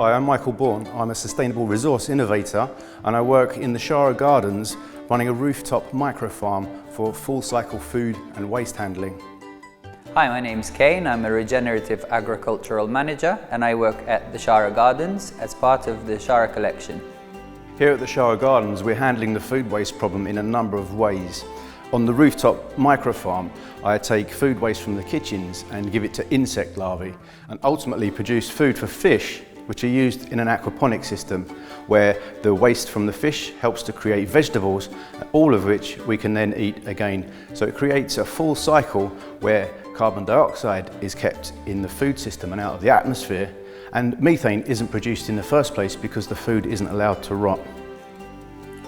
Hi, I'm Michael Bourne. I'm a sustainable resource innovator and I work in the Xara Gardens running a rooftop micro-farm for full cycle food and waste handling. Hi, my name's Kane. I'm a regenerative agricultural manager and I work at the Xara Gardens as part of the Xara Collection. Here at the Xara Gardens we're handling the food waste problem in a number of ways. On the rooftop micro-farm I take food waste from the kitchens and give it to insect larvae and ultimately produce food for fish which are used in an aquaponic system where the waste from the fish helps to create vegetables, all of which we can then eat again. So it creates a full cycle where carbon dioxide is kept in the food system and out of the atmosphere, and methane isn't produced in the first place because the food isn't allowed to rot.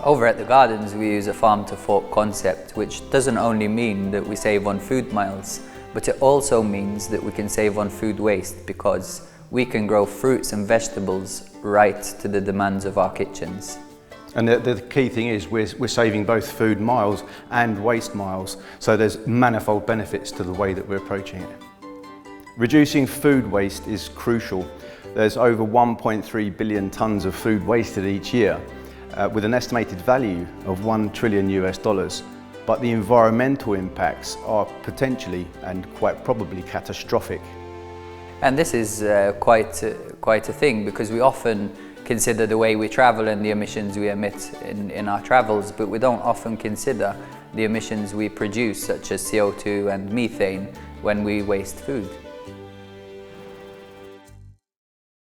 Over at the Gardens we use a farm to fork concept, which doesn't only mean that we save on food miles, but it also means that we can save on food waste because we can grow fruits and vegetables right to the demands of our kitchens. And the key thing is we're saving both food miles and waste miles, so there's manifold benefits to the way that we're approaching it. Reducing food waste is crucial. There's over 1.3 billion tonnes of food wasted each year, with an estimated value of $1 trillion US. But the environmental impacts are potentially and quite probably catastrophic. And this is quite a thing because we often consider the way we travel and the emissions we emit in our travels, but we don't often consider the emissions we produce, such as CO2 and methane, when we waste food.